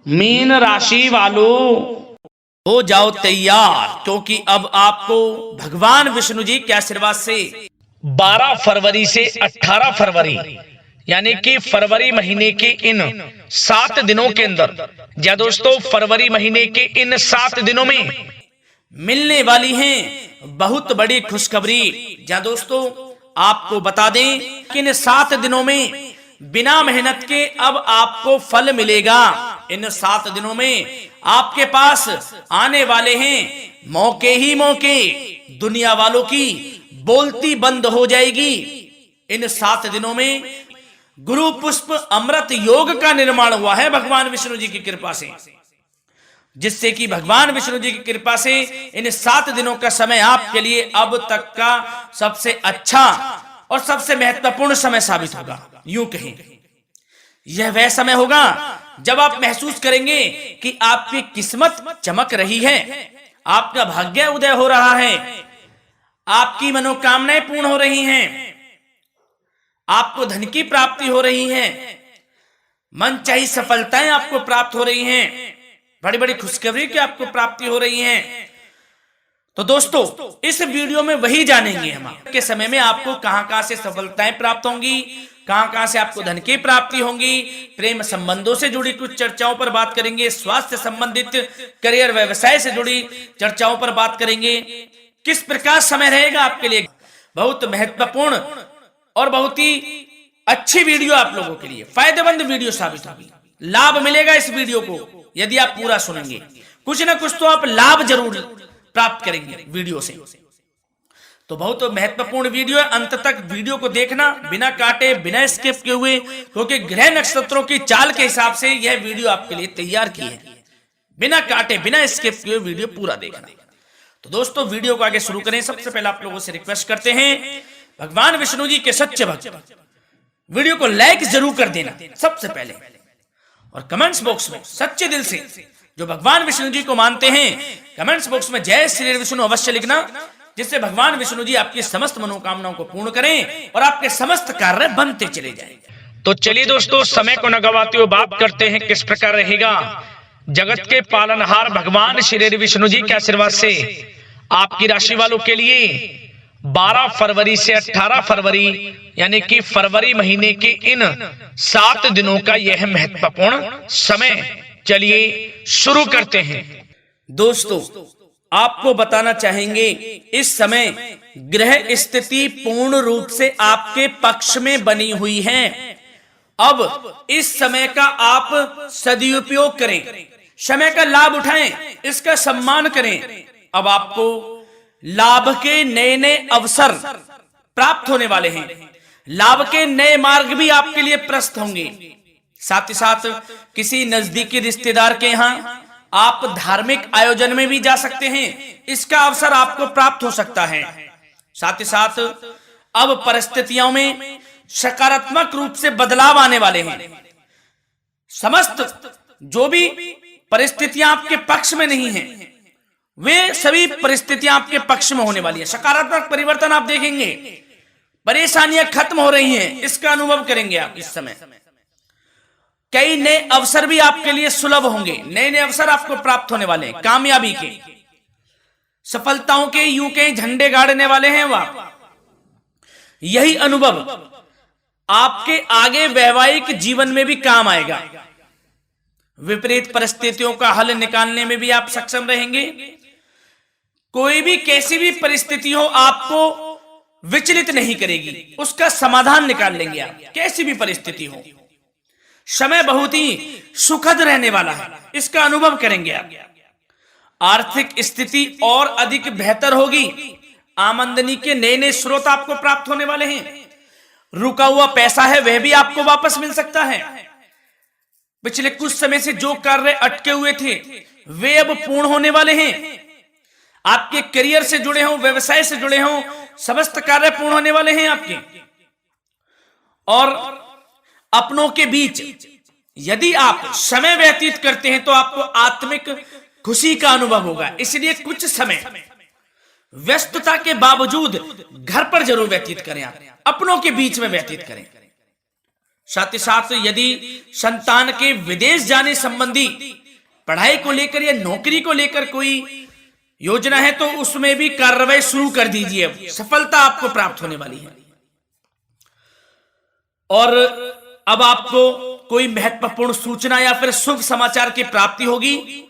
Mean राशि वालों हो जाओ तैयार, क्योंकि अब आपको भगवान विष्णु जी के आशीर्वाद से 12 फरवरी से 18 फरवरी यानी कि फरवरी महीने के इन 7 दिनों के अंदर, या दोस्तों फरवरी महीने के इन 7 दिनों में मिलने वाली हैं बहुत बड़ी खुशखबरी। या दोस्तों आपको बता दें कि इन 7 दिनों में बिना मेहनत के अब आपको फल मिलेगा। इन 7 दिनों में आपके पास आने वाले हैं मौके ही मौके, दुनिया वालों की बोलती बंद हो जाएगी। इन 7 दिनों में गुरु पुष्प अमृत योग का निर्माण हुआ है भगवान विष्णु जी की कृपा से, जिससे कि भगवान विष्णु जी की कृपा से इन 7 दिनों का समय आपके लिए अब तक का सबसे अच्छा और सबसे महत्वपूर्ण समय साबित होगा। यूं कहें यह वह समय होगा जब आप महसूस करेंगे कि आपकी किस्मत चमक रही है, आपका भाग्य उदय हो रहा है, आपकी मनोकामनाएं पूर्ण हो रही हैं, आपको धन की प्राप्ति हो रही है, मनचाही सफलताएं आपको प्राप्त हो रही हैं, बड़ी बड़ी खुशखबरी की आपको प्राप्ति हो रही है। तो दोस्तों इस वीडियो में वही जानेंगे हम के समय में आपको कहां से सफलताएं प्राप्त होंगी, कहां से आपको धन की प्राप्ति होंगी, प्रेम संबंधों से जुड़ी कुछ चर्चाओं पर बात करेंगे, स्वास्थ्य संबंधित करियर व्यवसाय से जुड़ी चर्चाओं पर बात करेंगे। किस प्रकार समय रहेगा आपके लिए, बहुत महत्वपूर्ण और बहुत ही अच्छी वीडियो आप लोगों के लिए फायदेमंद वीडियो साबित होगी। लाभ मिलेगा इस वीडियो को यदि आप पूरा सुनेंगे, कुछ ना कुछ तो आप लाभ जरूर प्राप्त करेंगे वीडियो से। तो बहुत महत्वपूर्ण वीडियो है, अंत तक वीडियो को देखना बिना काटे बिना स्किप किए हुए, क्योंकि ग्रह नक्षत्रों की चाल के हिसाब से यह वीडियो आपके लिए तैयार की है। बिना काटे बिना स्किप किए वीडियो पूरा देखना। तो दोस्तों वीडियो को आगे शुरू करें। सबसे पहले आप लोगों से रिक्वेस्ट करते हैं, भगवान विष्णु जी के सच्चे भक्त वीडियो को लाइक जरूर कर देना सबसे पहले, और कमेंट्स बॉक्स में सच्चे दिल से जो भगवान विष्णु जी को मानते हैं कमेंट्स बॉक्स में जय श्री विष्णु अवश्य लिखना, जिससे भगवान विष्णु जी आपकी समस्त मनोकामनाओं को पूर्ण करें और आपके समस्त कार्य बनते चले जाएं। तो चलिए दोस्तों समय को न गवाते हुए बात करते हैं किस प्रकार रहेगा जगत के पालनहार भगवान श्री विष्णु जी के आशीर्वाद से आपकी राशि वालों के लिए 12 फरवरी से 18 फरवरी यानी कि फरवरी महीने के इन 7 दिनों का यह महत्वपूर्ण समय। चलिए शुरू करते हैं। दोस्तों आपको बताना चाहेंगे इस समय ग्रह स्थिति पूर्ण रूप से आपके पक्ष में बनी हुई है। अब इस समय का आप सदुपयोग करें, समय का लाभ उठाएं, इसका सम्मान करें। अब आपको लाभ के नए नए अवसर प्राप्त होने वाले हैं, लाभ के नए मार्ग भी आपके लिए प्रशस्त होंगे। साथ ही साथ किसी नजदीकी रिश्तेदार के यहाँ आप धार्मिक आयोजन में भी जा सकते हैं, इसका अवसर आपको प्राप्त हो सकता है। साथ ही साथ अब परिस्थितियों में सकारात्मक रूप से बदलाव आने वाले हैं। समस्त जो भी परिस्थितियां आपके पक्ष में नहीं हैं, वे सभी परिस्थितियां आपके पक्ष में होने वाली है। सकारात्मक परिवर्तन आप देखेंगे, परेशानियां खत्म हो रही हैं, इसका अनुभव करेंगे आप इस समय। कई नए अवसर भी आपके लिए सुलभ होंगे, नए नए अवसर आपको प्राप्त होने वाले हैं, कामयाबी के, सफलताओं के, यूं के झंडे गाड़ने वाले हैं वह। यही अनुभव आपके आगे वैवाहिक जीवन में भी काम आएगा। विपरीत परिस्थितियों का हल निकालने में भी आप सक्षम रहेंगे। कोई भी कैसी भी परिस्थिति हो आपको विचलित नहीं करेगी, उसका समाधान निकाल लेंगे आप, कैसी भी परिस्थिति हो। समय बहुत ही सुखद रहने वाला है, इसका अनुभव करेंगे आप। आर्थिक स्थिति और अधिक बेहतर होगी, आमदनी के नए नए स्रोत आपको प्राप्त होने वाले हैं। रुका हुआ पैसा है वह भी आपको वापस मिल सकता है। पिछले कुछ समय से जो कार्य अटके हुए थे वे अब पूर्ण होने वाले हैं। आपके करियर से जुड़े हों, व्यवसाय से जुड़े हों, समस्त कार्य पूर्ण होने वाले हैं आपके। और अपनों के बीच यदि आप समय व्यतीत करते हैं तो आपको आत्मिक खुशी का अनुभव होगा। इसलिए कुछ समय व्यस्तता के बावजूद घर पर जरूर व्यतीत करें, आप अपनों के बीच में व्यतीत करें। साथ ही साथ यदि संतान के विदेश जाने संबंधी पढ़ाई को लेकर या नौकरी को लेकर कोई योजना है तो उसमें भी कार्रवाई शुरू कर दीजिए। अब सफलता आपको प्राप्त होने वाली है। और अब आपको कोई महत्वपूर्ण सूचना या फिर शुभ समाचार की प्राप्ति होगी।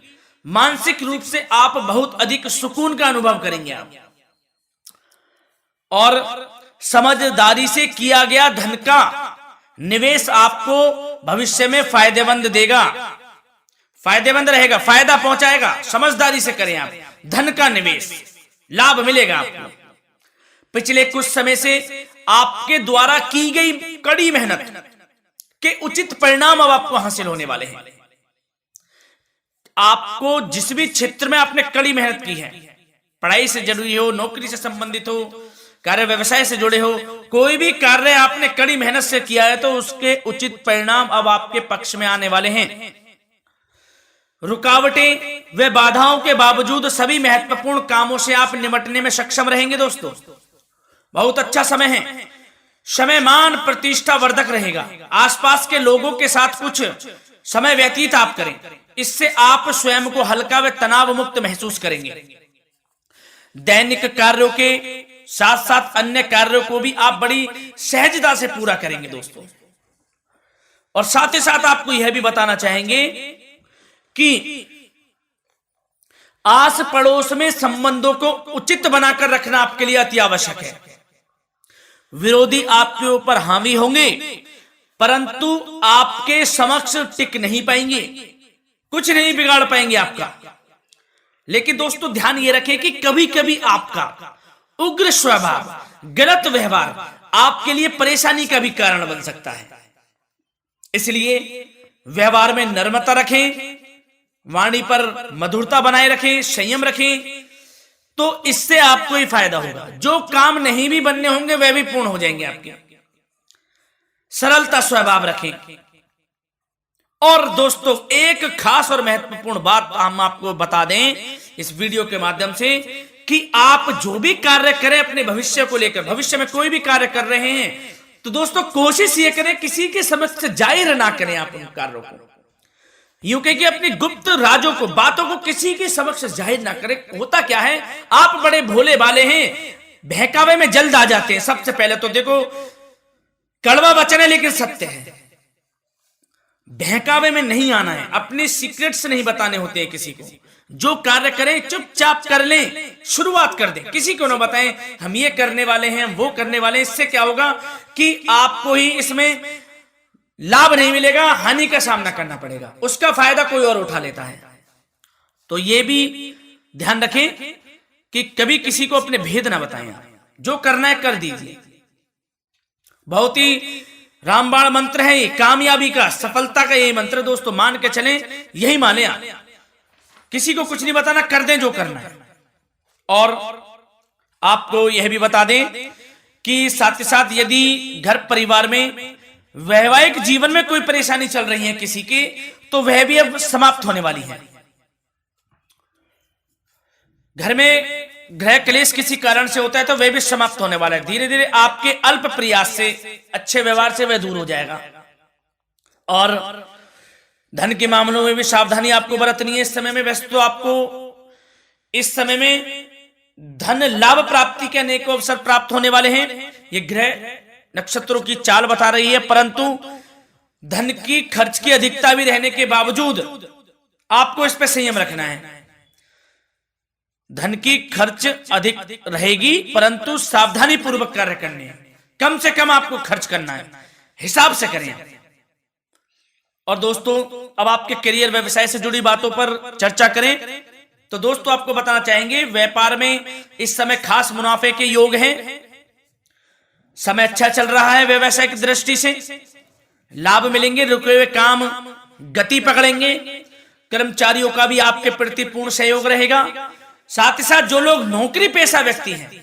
मानसिक रूप से आप बहुत अधिक सुकून का अनुभव करेंगे आप। और समझदारी से किया गया धन का निवेश आपको भविष्य में फायदेमंद देगा, फायदेमंद रहेगा, फायदा पहुंचाएगा। समझदारी से करें आप धन का निवेश, लाभ मिलेगा आपको। पिछले कुछ समय से आपके द्वारा की गई कड़ी मेहनत के उचित परिणाम अब आपको हासिल होने वाले हैं। आपको जिस भी क्षेत्र में आपने कड़ी मेहनत की है, पढ़ाई से जुड़ी हो, नौकरी से संबंधित हो, कार्य व्यवसाय से जुड़े हो, कोई भी कार्य आपने कड़ी मेहनत से किया है तो उसके उचित परिणाम अब आपके पक्ष में आने वाले हैं। रुकावटें व बाधाओं के बावजूद सभी महत्वपूर्ण कामों से आप निपटने में सक्षम रहेंगे। दोस्तों बहुत अच्छा समय है। समय मान प्रतिष्ठा वर्धक रहेगा। आसपास के लोगों के साथ कुछ समय व्यतीत आप करें, इससे आप स्वयं को हल्का व तनाव मुक्त महसूस करेंगे। दैनिक कार्यों के साथ साथ अन्य कार्यों को भी आप बड़ी सहजता से पूरा करेंगे दोस्तों। और साथ ही साथ आपको यह भी बताना चाहेंगे कि आस पड़ोस में संबंधों को उचित बनाकर रखना आपके लिए अति आवश्यक है। विरोधी आपके ऊपर हावी होंगे परंतु आपके समक्ष टिक नहीं पाएंगे, कुछ नहीं बिगाड़ पाएंगे आपका। लेकिन दोस्तों ध्यान ये रखें कि कभी कभी आपका उग्र स्वभाव, गलत व्यवहार आपके लिए परेशानी का भी कारण बन सकता है। इसलिए व्यवहार में नम्रता रखें, वाणी पर मधुरता बनाए रखें, संयम रखें, तो इससे आपको ही फायदा होगा। जो काम नहीं भी बनने होंगे वह भी पूर्ण हो जाएंगे आपके। सरलता स्वभाव रखें। और दोस्तों एक खास और महत्वपूर्ण बात हम आपको बता दें इस वीडियो के माध्यम से कि आप जो भी कार्य करें अपने भविष्य को लेकर, भविष्य में कोई भी कार्य कर रहे हैं तो दोस्तों कोशिश ये करें किसी के समक्ष जाहिर ना करें आप उन कार्यों को। यूं कि अपनी गुप्त राजों को, बातों को किसी के समक्ष जाहिर ना करें। होता क्या है, आप बड़े भोले भाले हैं, बहकावे में जल्द आ जाते हैं। सबसे पहले तो देखो कड़वा वचन है लेकिन सत्य है। बहकावे में नहीं आना है, अपने सीक्रेट्स नहीं बताने होते हैं किसी को। जो कार्य करें चुपचाप कर लें, शुरुआत कर दें, किसी को ना बताएं हम ये करने वाले हैं, वो करने वाले हैं। इससे क्या होगा कि आपको ही इसमें लाभ नहीं मिलेगा, हानि का सामना करना पड़ेगा, उसका फायदा कोई और उठा लेता है। तो ये भी ध्यान रखें कि कभी किसी को अपने भेद ना बताएं। जो करना है कर दीजिए। बहुत ही रामबाण मंत्र है ये, कामयाबी का, सफलता का यही मंत्र दोस्तों, मान के चलें, यही माने आप। किसी को कुछ नहीं बताना, कर दें जो करना है। और आपको यह भी बता दें कि साथ ही साथ यदि घर परिवार में वैवाहिक जीवन में कोई परेशानी चल रही है किसी की, तो वह भी अब समाप्त होने वाली है। घर में गृह क्लेश किसी कारण से होता है तो वह भी समाप्त होने वाला है। धीरे धीरे आपके अल्प प्रयास से, अच्छे व्यवहार से वह दूर हो जाएगा। और धन के मामलों में भी सावधानी आपको बरतनी है इस समय में। वैसे तो आपको इस समय में धन लाभ प्राप्ति के अनेक अवसर प्राप्त होने वाले हैं, ये ग्रह नक्षत्रों की चाल बता रही है। परंतु धन की खर्च की अधिकता भी रहने के बावजूद आपको इस पर संयम रखना है। धन की खर्च अधिक रहेगी परंतु सावधानी पूर्वक कार्य करने हैं। कम से कम आपको खर्च करना है, हिसाब से करें। और दोस्तों अब आपके करियर व्यवसाय से जुड़ी बातों पर चर्चा करें तो दोस्तों आपको बताना चाहेंगे व्यापार में इस समय खास मुनाफे के योग हैं। समय अच्छा चल रहा है व्यवसाय की दृष्टि से, लाभ मिलेंगे, रुके हुए काम गति पकड़ेंगे। कर्मचारियों का भी आपके प्रति पूर्ण सहयोग रहेगा। साथ ही साथ जो लोग नौकरी पेशा व्यक्ति हैं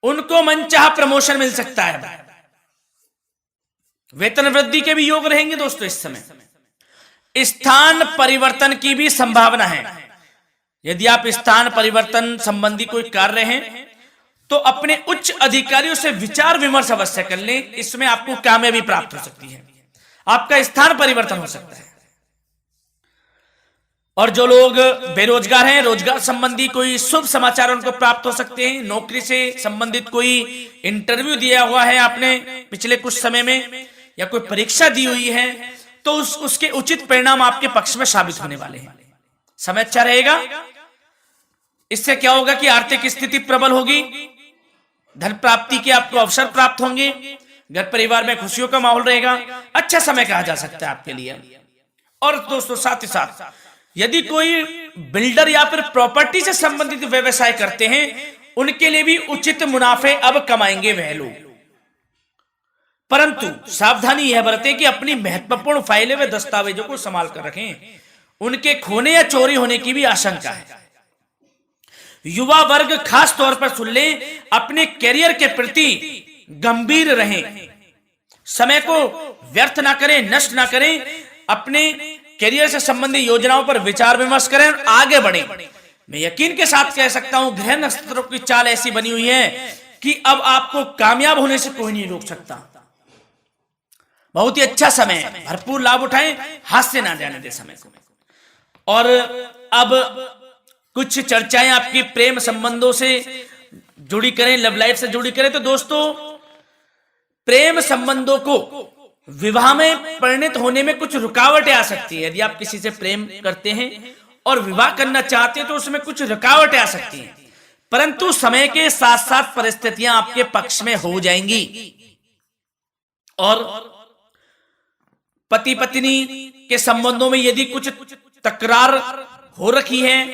उनको मनचाहा प्रमोशन मिल सकता है। वेतन वृद्धि के भी योग रहेंगे दोस्तों इस समय। स्थान परिवर्तन की भी संभावना है। यदि आप स्थान परिवर्तन संबंधी कोई कार्य हैं तो अपने उच्च अधिकारियों से विचार विमर्श अवश्य कर लें, इसमें आपको कामयाबी प्राप्त हो सकती है, आपका स्थान परिवर्तन हो सकता है। और जो लोग बेरोजगार हैं, रोजगार संबंधी कोई शुभ समाचार उनको प्राप्त हो सकते हैं। नौकरी से संबंधित कोई इंटरव्यू दिया हुआ है आपने पिछले कुछ समय में, या कोई परीक्षा दी हुई है, तो उसके उचित परिणाम आपके पक्ष में साबित होने वाले हैं। समय अच्छा रहेगा। इससे क्या होगा कि आर्थिक स्थिति प्रबल होगी, धन प्राप्ति के आपको अवसर प्राप्त होंगे, घर परिवार में खुशियों का माहौल रहेगा। अच्छा समय कहा जा सकता है आपके लिए। और दोस्तों साथ ही साथ यदि कोई बिल्डर या फिर प्रॉपर्टी से संबंधित व्यवसाय करते हैं, उनके लिए भी उचित मुनाफे अब कमाएंगे वह लोग। परंतु सावधानी यह बरतें कि अपनी महत्वपूर्ण फाइलें व दस्तावेजों को संभाल कर रखें, उनके खोने या चोरी होने की भी आशंका है। युवा वर्ग खास तौर पर सुन लें, अपने करियर के प्रति गंभीर रहें, समय को व्यर्थ ना करें, नष्ट ना करें, अपने करियर से संबंधित योजनाओं पर विचार विमर्श करें और आगे बढ़ें। मैं यकीन के साथ कह सकता हूं, ग्रह नक्षत्रों की चाल ऐसी बनी हुई है कि अब आपको कामयाब होने से कोई नहीं रोक सकता। बहुत ही अच्छा समय है, भरपूर लाभ उठाएं, हाथ से ना जाने दे समय को। और अब कुछ चर्चाएं आपकी प्रेम संबंधों से जुड़ी करें, लव लाइफ से जुड़ी करें। तो दोस्तों, प्रेम संबंधों को विवाह में परिणत होने में कुछ रुकावटें आ सकती है। यदि आप किसी से प्रेम करते हैं और विवाह करना चाहते हैं तो उसमें कुछ रुकावटें आ सकती हैं, परंतु समय के साथ साथ परिस्थितियां आपके पक्ष में हो जाएंगी। और पति पत्नी के संबंधों में यदि कुछ तकरार हो रखी है,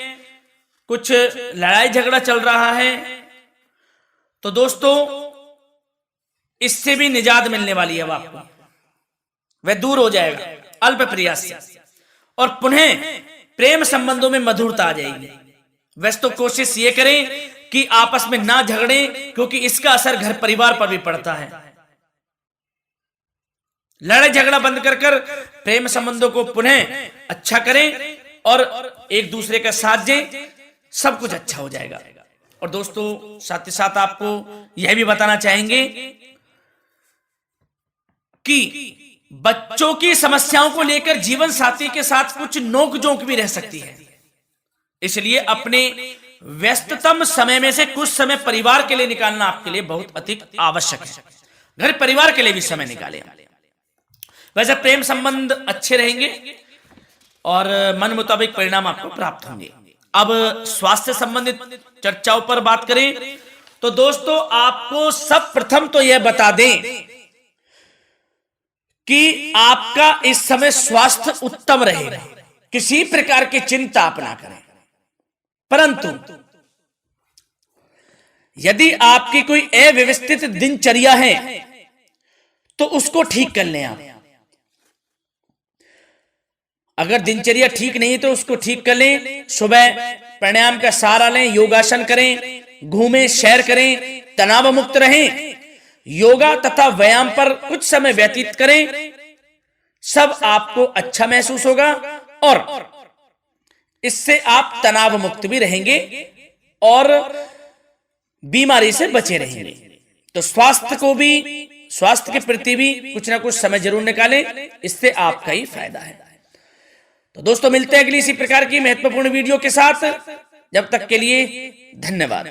कुछ लड़ाई झगड़ा चल रहा है, तो दोस्तों इससे भी निजात मिलने वाली है। अब आपको वह दूर हो जाएगा अल्प प्रयास से, और पुनः प्रेम संबंधों में मधुरता आ जाएगी। वैसे तो कोशिश ये करें कि आपस में ना झगड़े, क्योंकि इसका असर घर परिवार पर भी पड़ता है। लड़ाई झगड़ा बंद कर प्रेम संबंधों को पुनः अच्छा करें और एक दूसरे का साथ दें, सब कुछ अच्छा हो जाएगा। और दोस्तों साथ ही साथ आपको यह भी बताना चाहेंगे कि बच्चों की समस्याओं को लेकर जीवन साथी के साथ कुछ नोकझोंक भी रह सकती है। इसलिए अपने व्यस्ततम समय में से कुछ समय परिवार के लिए निकालना आपके लिए बहुत अधिक आवश्यक है। घर परिवार के लिए भी समय निकालें। वैसे प्रेम संबंध अच्छे रहेंगे और मन मुताबिक परिणाम आपको प्राप्त होंगे। अब स्वास्थ्य संबंधित चर्चाओं पर बात करें तो दोस्तों, आपको सब प्रथम तो यह बता दें कि आपका इस समय स्वास्थ्य उत्तम रहेगा, किसी प्रकार की चिंता आप ना करें। परंतु यदि आपकी कोई अव्यवस्थित दिनचर्या है तो उसको ठीक कर लें आप। अगर दिनचर्या ठीक नहीं तो उसको ठीक कर लें। सुबह प्राणायाम का सहारा लें, योगासन करें, घूमें, सैर करें, तनाव मुक्त रहें, योगा तथा व्यायाम पर कुछ समय व्यतीत करें। सब आपको अच्छा महसूस होगा और इससे आप तनाव मुक्त भी रहेंगे और बीमारी से बचे रहेंगे। तो स्वास्थ्य के प्रति भी कुछ ना कुछ समय जरूर निकालें, इससे आपका ही फायदा है। तो दोस्तों मिलते हैं अगली इसी प्रकार की महत्वपूर्ण वीडियो के साथ। जब तक के लिए धन्यवाद।